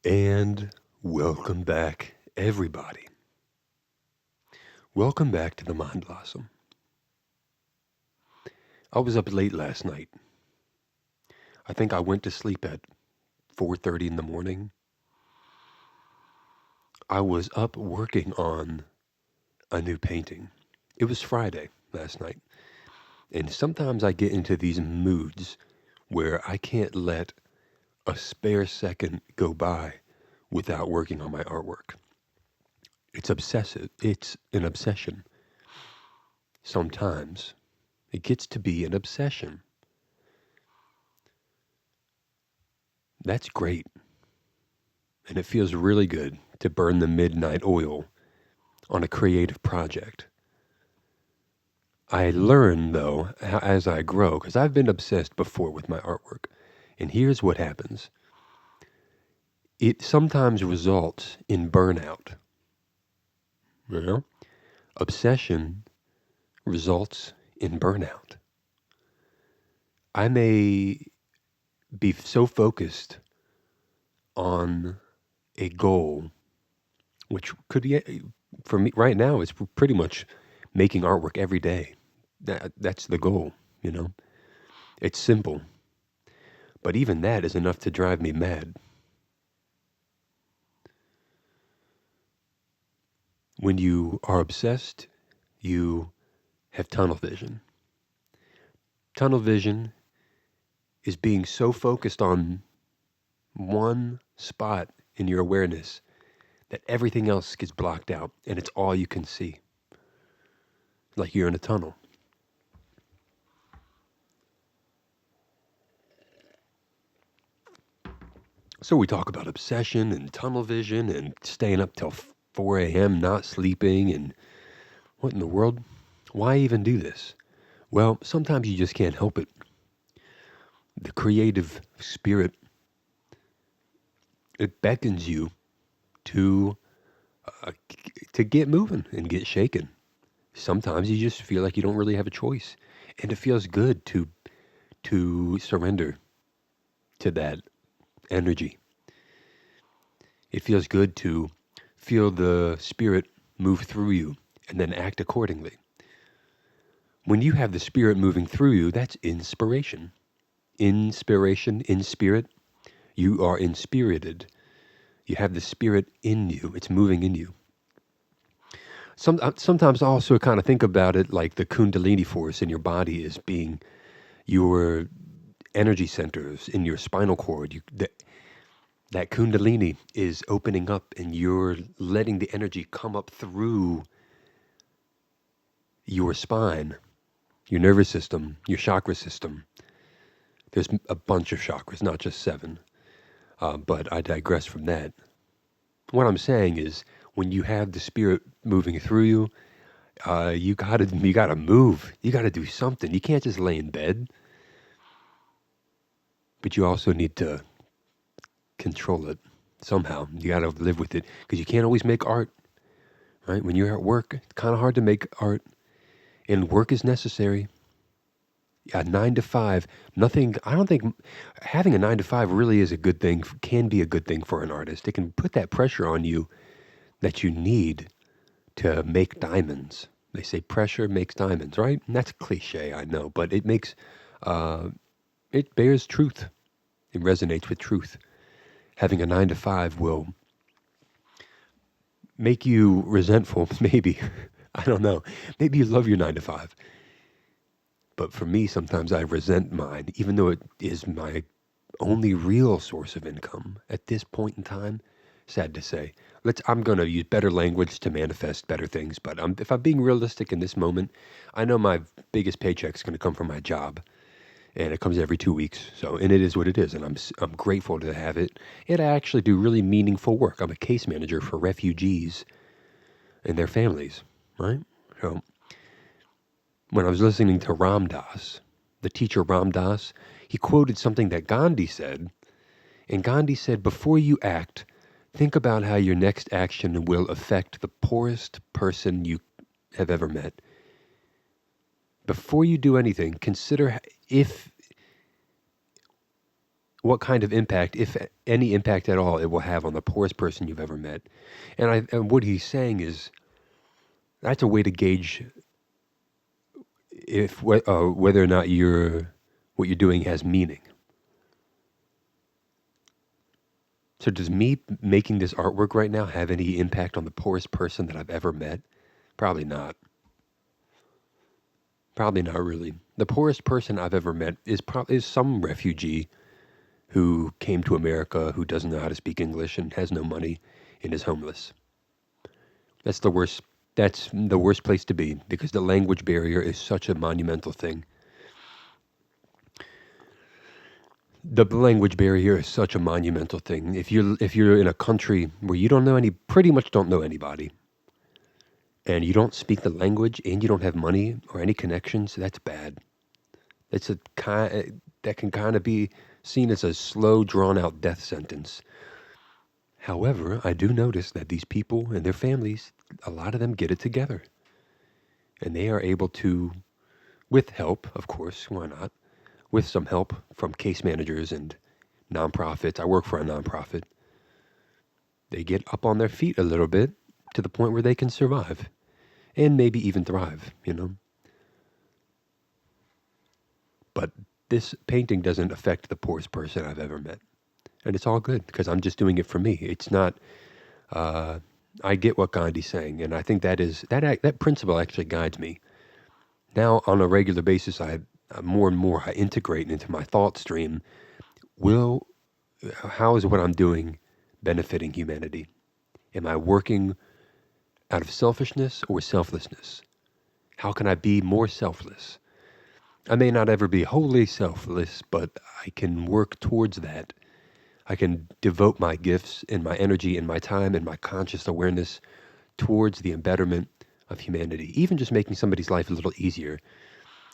And welcome back, everybody. Welcome back to the Mind Blossom. I was up late last night. I think I went to sleep at 4:30 in the morning. I was up working on a new painting. It was Friday last night. And sometimes I get into these moods where I can't let a spare second go by without working on my artwork. It's obsessive. It's an obsession. Sometimes it gets to be an obsession. That's great. And it feels really good to burn the midnight oil on a creative project. I learn, though, as I grow, because I've been obsessed before with my artwork. And here's what happens it sometimes results in burnout. You know? Obsession results in burnout. I may be so focused on a goal, which could be, for me right now, it's pretty much making artwork every day. That's the goal, you know? It's simple, but even that is enough to drive me mad. When you are obsessed, you have tunnel vision. Tunnel vision is being so focused on one spot in your awareness that everything else gets blocked out and it's all you can see. Like you're in a tunnel. So we talk about obsession and tunnel vision and staying up till 4 a.m., not sleeping, and what in the world? Why even do this? Well, sometimes you just can't help it. The creative spirit, it beckons you to uh, to get moving and get shaken. Sometimes you just feel like you don't really have a choice, and it feels good to surrender to that energy. It feels good to feel the spirit move through you and then act accordingly. When you have the spirit moving through you, that's inspiration. Inspiration, in spirit, you are inspirited. You have the spirit in you, it's moving in you. Sometimes I also kind of think about it like the Kundalini force in your body is being your energy centers in your spinal cord. That Kundalini is opening up and you're letting the energy come up through your spine, your nervous system, your chakra system. There's a bunch of chakras, not just seven, but I digress from that. What I'm saying is, when you have the spirit moving through you, you gotta move. You gotta do something. You can't just lay in bed, but you also need to control it somehow. You gotta live with it because you can't always make art, right? When you're at work, it's kind of hard to make art, and work is necessary. Yeah, 9 to 5. Nothing. I don't think having a 9 to 5 really is a good thing. Can be a good thing for an artist. It can put that pressure on you that you need to make diamonds. They say pressure makes diamonds, right? And that's cliche, I know, but uh, it bears truth. It resonates with truth. Having a 9 to 5 will make you resentful, maybe. I don't know. Maybe you love your 9 to 5. But for me, sometimes I resent mine, even though it is my only real source of income at this point in time. Sad to say. I'm going to use better language to manifest better things, but if I'm being realistic in this moment, I know my biggest paycheck is going to come from my job, and it comes every 2 weeks. So, and it is what it is, and I'm grateful to have it. And I actually do really meaningful work. I'm a case manager for refugees and their families, right? So, when I was listening to Ram Dass, the teacher Ram Dass, he quoted something that Gandhi said. And Gandhi said, before you act, think about how your next action will affect the poorest person you have ever met. Before you do anything, consider if what kind of impact, if any impact at all, it will have on the poorest person you've ever met. And what he's saying is that's a way to gauge if whether or not what you're doing has meaning. So does me making this artwork right now have any impact on the poorest person that I've ever met? Probably not. Probably not really. The poorest person I've ever met is some refugee who came to America who doesn't know how to speak English and has no money and is homeless. That's the worst. That's the worst place to be because the language barrier is such a monumental thing. The language barrier is such a monumental thing. If you're in a country where you pretty much don't know anybody, and you don't speak the language and you don't have money or any connections, that's bad. That can kind of be seen as a slow, drawn out death sentence. However, I do notice that these people and their families, a lot of them get it together. And they are able to, with help, of course, why not? With some help from case managers and nonprofits. I work for a nonprofit. They get up on their feet a little bit to the point where they can survive and maybe even thrive, But this painting doesn't affect the poorest person I've ever met. And it's all good because I'm just doing it for me. It's not, I get what Gandhi's saying. And I think that principle actually guides me. Now, on a regular basis, more and more I integrate into my thought stream. How is what I'm doing benefiting humanity? Am I working out of selfishness or selflessness? How can I be more selfless? I may not ever be wholly selfless, but I can work towards that. I can devote my gifts and my energy and my time and my conscious awareness towards the betterment of humanity, even just making somebody's life a little easier.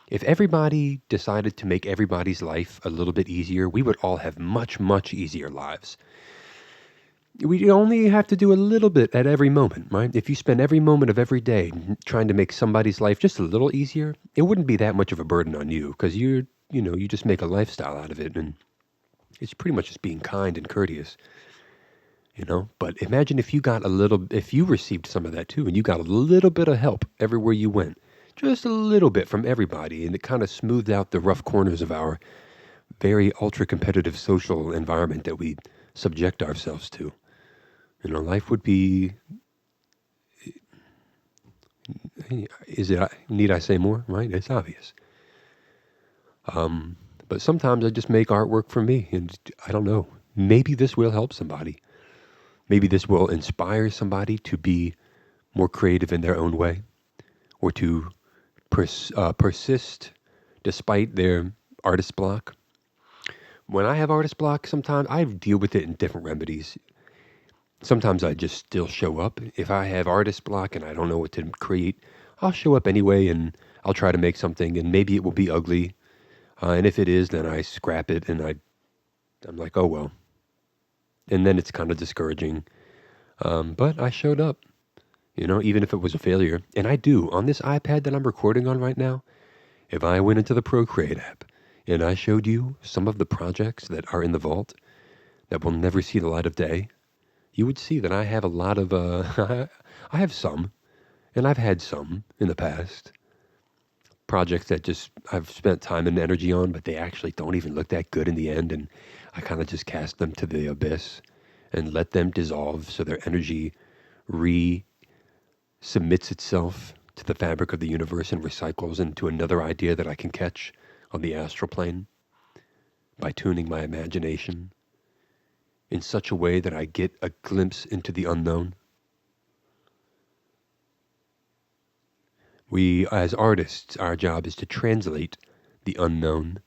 If everybody decided to make everybody's life a little bit easier, we would all have much, much easier lives. We only have to do a little bit at every moment, right? If you spend every moment of every day trying to make somebody's life just a little easier, it wouldn't be that much of a burden on you because you just make a lifestyle out of it, and it's pretty much just being kind and courteous, But imagine if you received some of that too, and you got a little bit of help everywhere you went, just a little bit from everybody, and it kind of smoothed out the rough corners of our very ultra-competitive social environment that we subject ourselves to. Life would be, need I say more, right? It's obvious. But sometimes I just make artwork for me, and I don't know, maybe this will help somebody. Maybe this will inspire somebody to be more creative in their own way, or to persist despite their artist block. When I have artist block, sometimes I deal with it in different remedies. Sometimes I just still show up. If I have artist block and I don't know what to create, I'll show up anyway and I'll try to make something, and maybe it will be ugly. And if it is, then I scrap it and I'm like, oh well. And then it's kind of discouraging. But I showed up, even if it was a failure. And I do. On this iPad that I'm recording on right now, if I went into the Procreate app and I showed you some of the projects that are in the vault that will never see the light of day, you would see that I have a lot of, I have some, and I've had some in the past. Projects that just I've spent time and energy on, but they actually don't even look that good in the end, and I kind of just cast them to the abyss and let them dissolve so their energy submits itself to the fabric of the universe and recycles into another idea that I can catch on the astral plane by tuning my imagination in such a way that I get a glimpse into the unknown. We, as artists, our job is to translate the unknown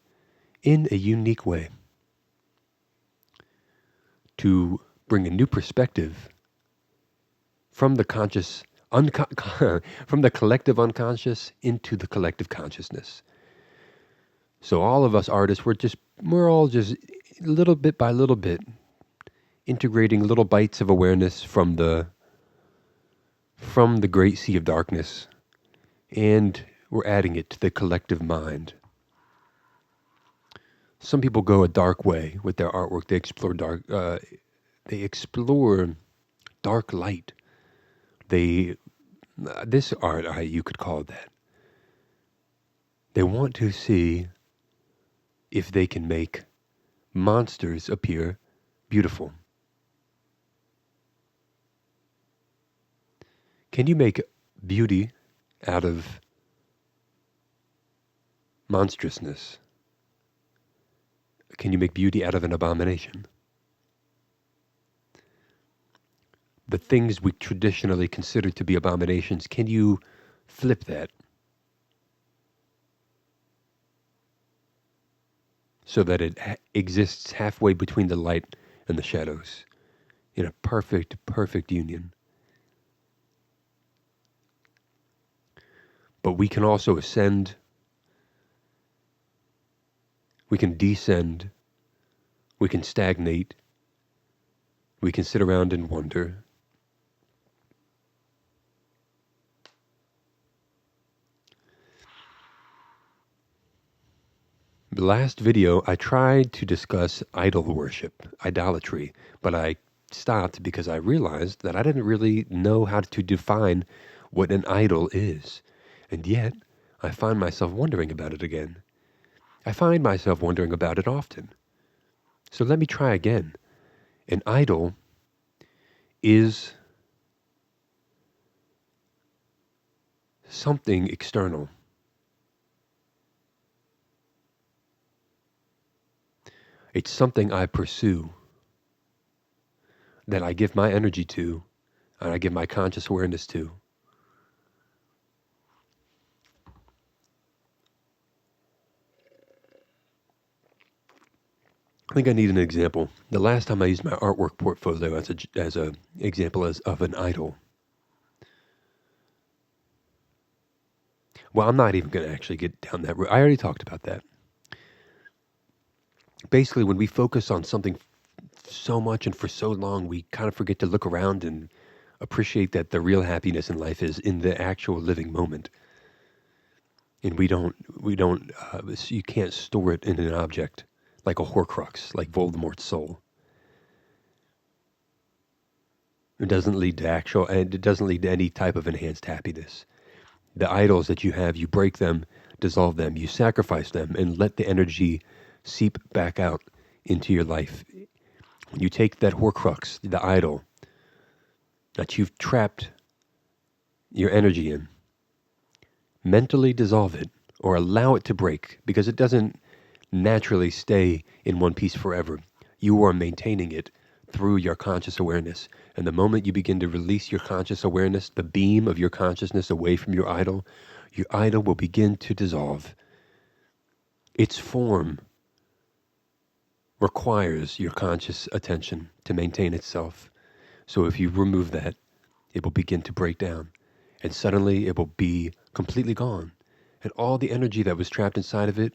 in a unique way, to bring a new perspective from the from the collective unconscious into the collective consciousness. So all of us artists, we're all just little bit by little bit integrating little bites of awareness from the great sea of darkness, and we're adding it to the collective mind. Some people go a dark way with their artwork. They explore dark light. They this art, you could call it that. They want to see if they can make monsters appear beautiful. Can you make beauty out of monstrousness? Can you make beauty out of an abomination? The things we traditionally consider to be abominations, can you flip that so that it exists halfway between the light and the shadows in a perfect, perfect union? But we can also ascend, we can descend, we can stagnate, we can sit around and wonder. The last video, I tried to discuss idol worship, idolatry, but I stopped because I realized that I didn't really know how to define what an idol is. And yet, I find myself wondering about it again. I find myself wondering about it often. So let me try again. An idol is something external. It's something I pursue, that I give my energy to, and I give my conscious awareness to. I think I need an example. The last time I used my artwork portfolio as a example of an idol. Well, I'm not even going to actually get down that road. I already talked about that. Basically, when we focus on something so much and for so long, we kind of forget to look around and appreciate that the real happiness in life is in the actual living moment. And you can't store it in an object like a Horcrux, like Voldemort's soul. It doesn't lead to any type of enhanced happiness. The idols that you have, you break them, dissolve them, you sacrifice them, and let the energy seep back out into your life. When you take that Horcrux, the idol that you've trapped your energy in, mentally dissolve it or allow it to break, because it doesn't naturally stay in one piece forever. You are maintaining it through your conscious awareness. And the moment you begin to release your conscious awareness, the beam of your consciousness away from your idol will begin to dissolve. Its form requires your conscious attention to maintain itself. So if you remove that, it will begin to break down. And suddenly it will be completely gone. And all the energy that was trapped inside of it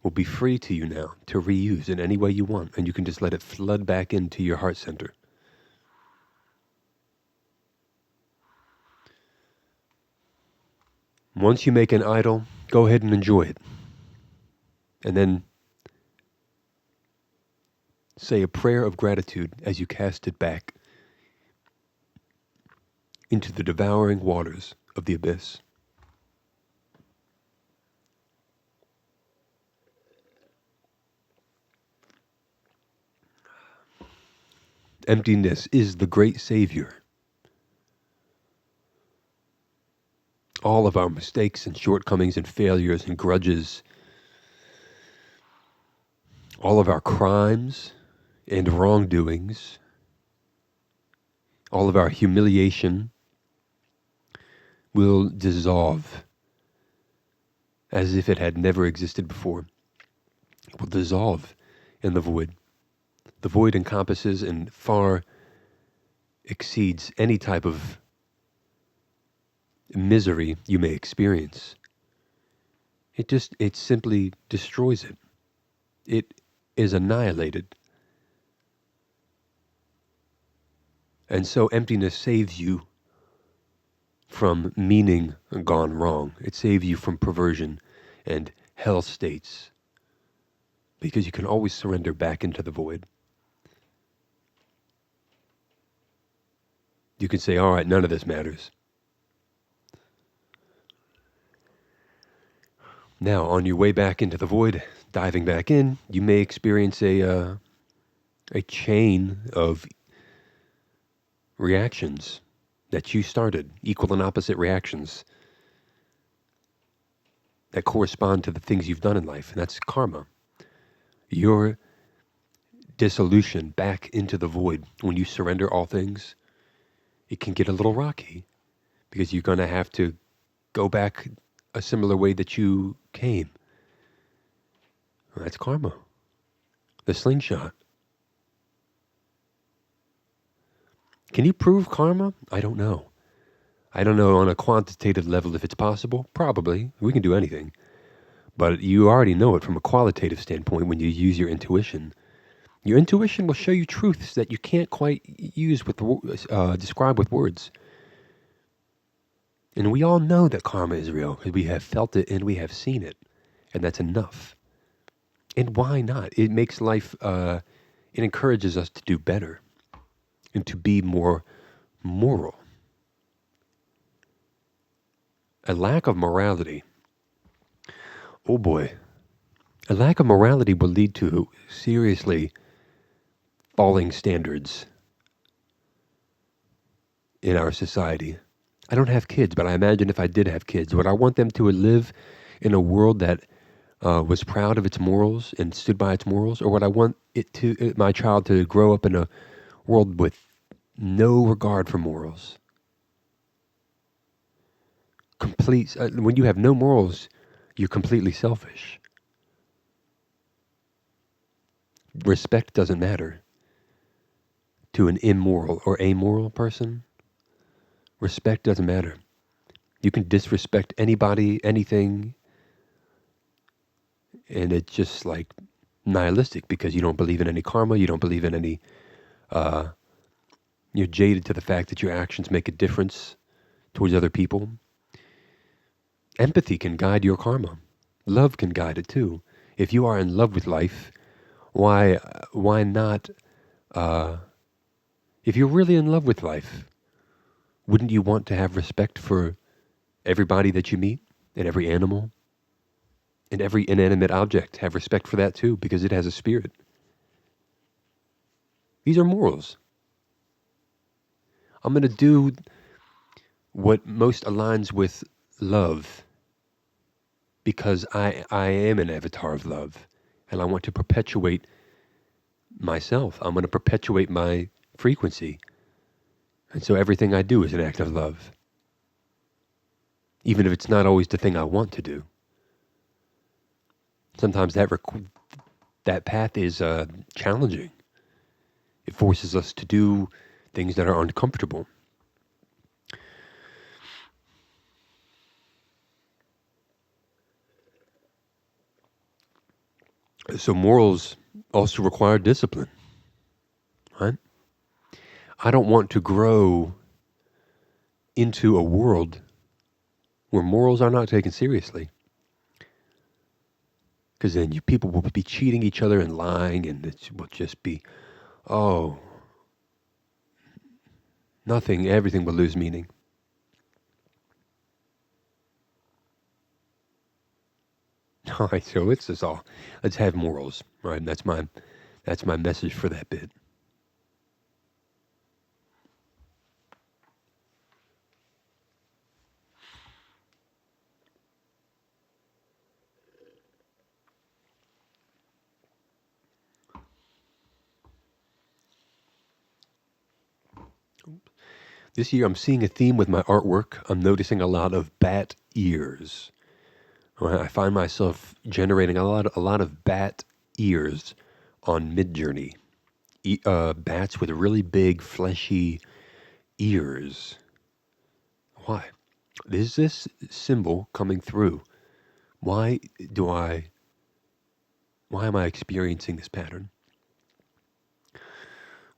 will be free to you now to reuse in any way you want. And you can just let it flood back into your heart center. Once you make an idol, go ahead and enjoy it. And then say a prayer of gratitude as you cast it back into the devouring waters of the abyss. Emptiness is the great savior. All of our mistakes and shortcomings and failures and grudges, all of our crimes and wrongdoings, all of our humiliation will dissolve as if it had never existed before. It will dissolve in the void. The void encompasses and far exceeds any type of misery you may experience. It simply destroys it. It is annihilated. And so emptiness saves you from meaning gone wrong. It saves you from perversion and hell states. because you can always surrender back into the void. You can say, all right, none of this matters. Now, on your way back into the void, diving back in, you may experience a chain of reactions that you started, equal and opposite reactions that correspond to the things you've done in life, and that's karma. Your dissolution back into the void, when you surrender all things, it can get a little rocky because you're going to have to go back a similar way that you came. Well, that's karma. The slingshot. Can you prove karma? I don't know. I don't know on a quantitative level if it's possible. Probably. We can do anything. But you already know it from a qualitative standpoint when you use your intuition. Your intuition will show you truths that you can't quite use with describe with words. And we all know that karma is real because we have felt it and we have seen it. And that's enough. And why not? It makes life, it encourages us to do better and to be more moral. A lack of morality, oh boy, a lack of morality will lead to seriously falling standards in our society. I don't have kids, but I imagine if I did have kids, would I want them to live in a world that was proud of its morals and stood by its morals, or would I want my child to grow up in a world with no regard for morals? When you have no morals, you're completely selfish. Respect doesn't matter to an immoral or amoral person. Respect doesn't matter. You can disrespect anybody, anything, and it's just like nihilistic because you don't believe in any karma, you don't believe in any, you're jaded to the fact that your actions make a difference towards other people. Empathy can guide your karma. Love can guide it too. If you are in love with life, why not, if you're really in love with life, wouldn't you want to have respect for everybody that you meet and every animal and every inanimate object? Have respect for that too because it has a spirit. These are morals. I'm going to do what most aligns with love because I am an avatar of love and I want to perpetuate myself. I'm going to perpetuate my frequency. And so everything I do is an act of love, even if it's not always the thing I want to do. Sometimes that path is challenging. It forces us to do things that are uncomfortable. So morals also require discipline, right? I don't want to grow into a world where morals are not taken seriously. Because then people will be cheating each other and lying, and it will just be, everything will lose meaning. All right, so it's this all. Let's have morals, right? And that's my message for that bit. This year, I'm seeing a theme with my artwork. I'm noticing a lot of bat ears. I find myself generating a lot of bat ears on Midjourney. Bats with really big, fleshy ears. Why? Is this symbol coming through? Why am I experiencing this pattern?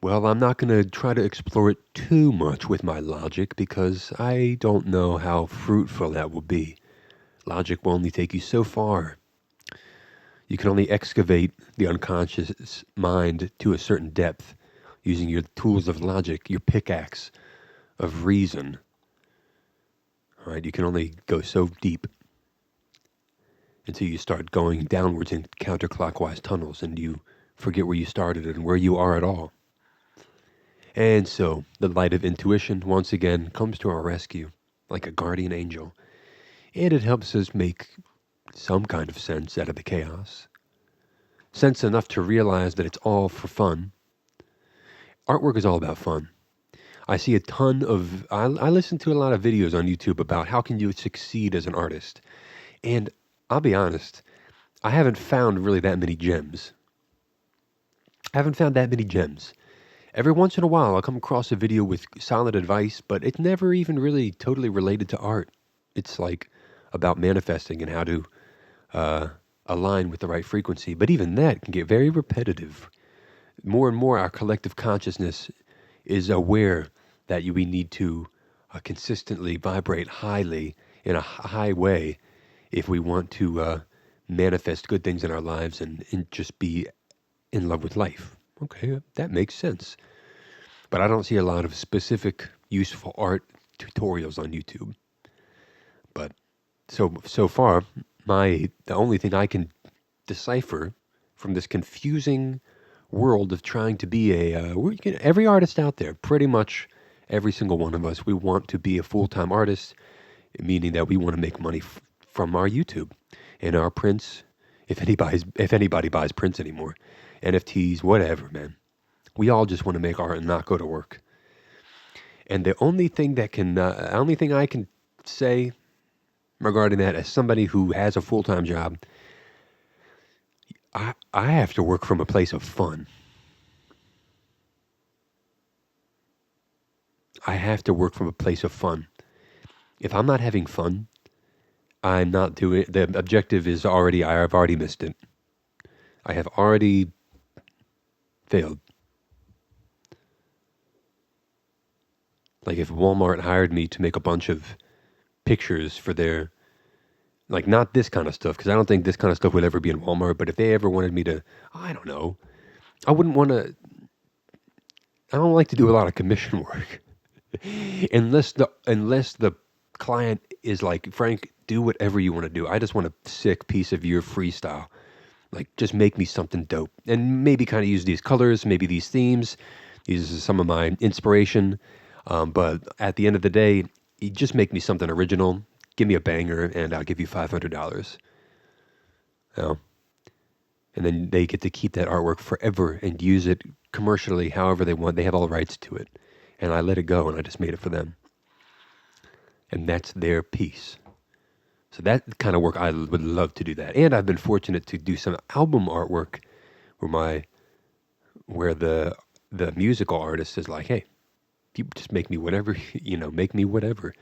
Well, I'm not going to try to explore it too much with my logic because I don't know how fruitful that will be. Logic will only take you so far. You can only excavate the unconscious mind to a certain depth using your tools of logic, your pickaxe of reason. All right, you can only go so deep until you start going downwards in counterclockwise tunnels and you forget where you started and where you are at all. And so the light of intuition once again comes to our rescue like a guardian angel, and it helps us make some kind of sense out of the chaos. Sense enough to realize that it's all for fun. Artwork is all about fun. I see a ton of, I listen to a lot of videos on YouTube about how can you succeed as an artist. And I'll be honest, I haven't found really that many gems. Every once in a while, I'll come across a video with solid advice, but it's never even really totally related to art. It's like about manifesting and how to align with the right frequency. But even that can get very repetitive. More and more, our collective consciousness is aware that we need to consistently vibrate highly in a high way if we want to manifest good things in our lives and just be in love with life. Okay, that makes sense. But I don't see a lot of specific useful art tutorials on YouTube. But so far, the only thing I can decipher from this confusing world of trying to be every artist out there, pretty much every single one of us, we want to be a full-time artist, meaning that we want to make money from our YouTube and our prints. If anybody buys prints anymore, NFTs, whatever, man. We all just want to make art and not go to work. And the only thing I can say regarding that, as somebody who has a full-time job, I have to work from a place of fun. I have to work from a place of fun. If I'm not having fun, I'm not doing. The objective is already. I have already missed it. I have already failed. Like if Walmart hired me to make a bunch of pictures for their, like not this kind of stuff, because I don't think this kind of stuff would ever be in Walmart, but if they ever wanted me to, I don't know, I wouldn't want to, I don't like to do a lot of commission work. unless the client is like, Frank, do whatever you want to do. I just want a sick piece of your freestyle. Like, just make me something dope. And maybe kind of use these colors, maybe these themes. These are some of my inspiration. But at the end of the day, you just make me something original. Give me a banger, and I'll give you $500. You know? And then they get to keep that artwork forever and use it commercially however they want. They have all rights to it. And I let it go, and I just made it for them. And that's their piece. So that kind of work, I would love to do that. And I've been fortunate to do some album artwork where the musical artist is like, hey, you just make me whatever, make me whatever.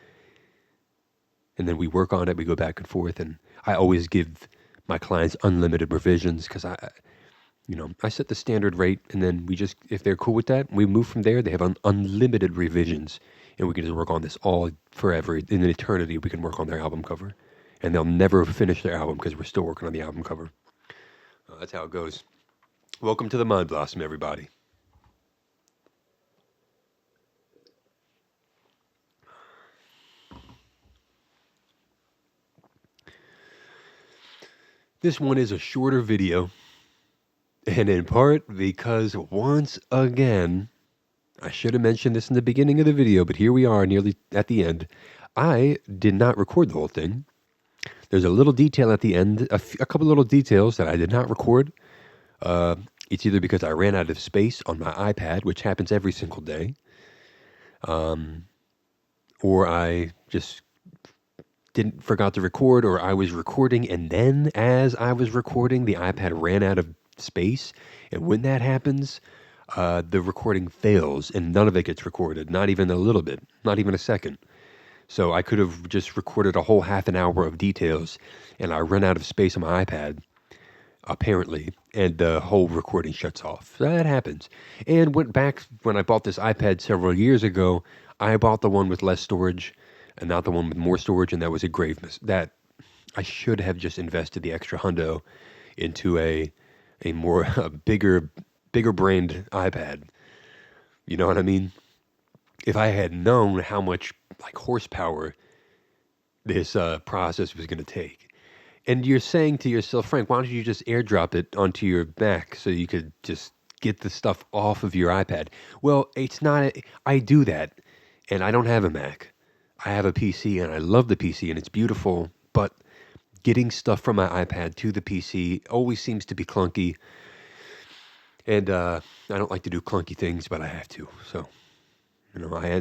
And then we work on it, we go back and forth, and I always give my clients unlimited revisions because I set the standard rate, and then we just, if they're cool with that, we move from there. They have unlimited revisions, and we can just work on this all forever. In an eternity, we can work on their album cover. And they'll never finish their album because we're still working on the album cover. That's how it goes. Welcome to the Mind Blossom, everybody. This one is a shorter video, and in part because once again, I should have mentioned this in the beginning of the video, but here we are nearly at the end. I did not record the whole thing. There's a little detail at the end, a couple little details that I did not record. It's either because I ran out of space on my iPad, which happens every single day, or I just forgot to record, or I was recording, and then as I was recording, the iPad ran out of space, and when that happens, the recording fails, and none of it gets recorded, not even a little bit, not even a second. So I could have just recorded a whole half an hour of details, and I run out of space on my iPad, apparently, and the whole recording shuts off. That happens. And went back when I bought this iPad several years ago, I bought the one with less storage and not the one with more storage, and that was a grave mistake. That I should have just invested the extra hundo into a more a bigger brained iPad. You know what I mean? If I had known how much like horsepower this process was going to take. And you're saying to yourself, Frank, why don't you just airdrop it onto your Mac so you could just get the stuff off of your iPad? Well, it's not. I do that, and I don't have a Mac. I have a PC, and I love the PC, and it's beautiful. But getting stuff from my iPad to the PC always seems to be clunky, and I don't like to do clunky things, but I have to. So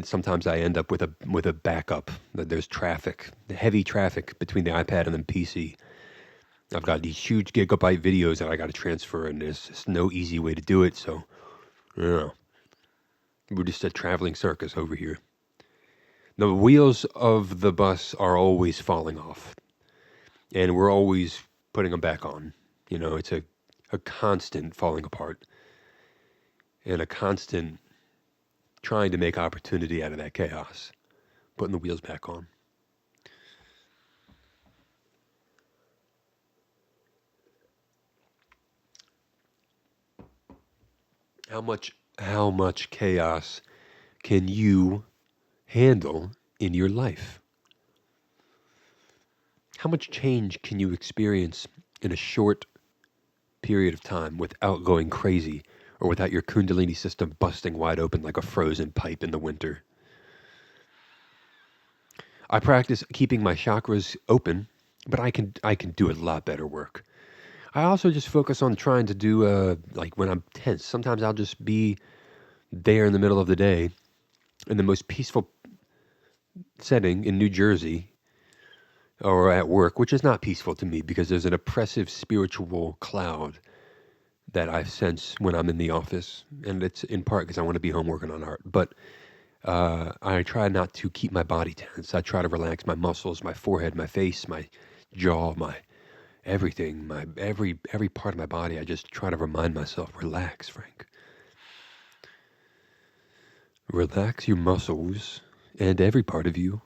sometimes I end up with a backup. That there's traffic, heavy traffic between the iPad and the PC. I've got these huge gigabyte videos that I got to transfer, and there's just no easy way to do it. So, we're just a traveling circus over here. The wheels of the bus are always falling off, and we're always putting them back on. It's a constant falling apart, and a constant trying to make opportunity out of that chaos, putting the wheels back on. How much chaos can you handle in your life? How much change can you experience in a short period of time without going crazy or without your Kundalini system busting wide open like a frozen pipe in the winter? I practice keeping my chakras open, but I can do a lot better work. I also just focus on trying to do like when I'm tense. Sometimes I'll just be there in the middle of the day in the most peaceful setting in New Jersey or at work, which is not peaceful to me because there's an oppressive spiritual cloud that I sense when I'm in the office. And it's in part because I want to be home working on art. But I try not to keep my body tense. I try to relax my muscles, my forehead, my face, my jaw, my everything, my every part of my body. I just try to remind myself, relax, Frank. Relax your muscles and every part of you,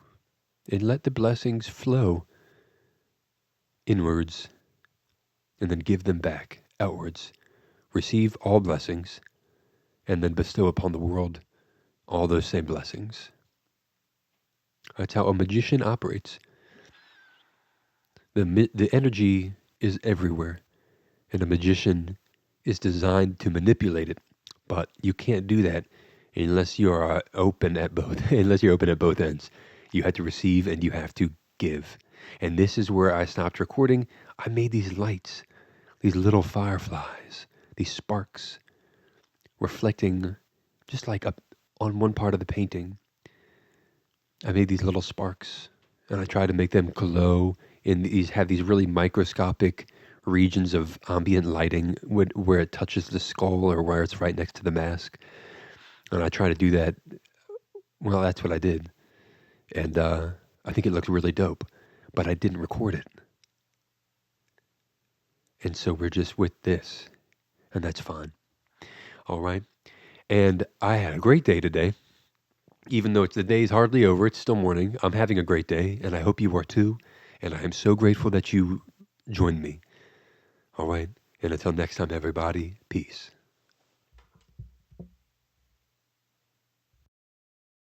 and let the blessings flow inwards, and then give them back outwards. Receive all blessings, and then bestow upon the world all those same blessings. That's how a magician operates. The energy is everywhere, and a magician is designed to manipulate it, but you can't do that unless you are open at both. Unless you're open at both ends. You have to receive and you have to give. And this is where I stopped recording. I made these lights, these little fireflies, these sparks, reflecting just like up on one part of the painting. I made these little sparks, and I tried to make them glow have these really microscopic regions of ambient lighting where it touches the skull or where it's right next to the mask. And I try to do that. Well, that's what I did. And I think it looked really dope, but I didn't record it. And so we're just with this, and that's fine. All right. And I had a great day today. Even though the day is hardly over, it's still morning. I'm having a great day, and I hope you are too. And I am so grateful that you joined me. All right. And until next time, everybody, peace.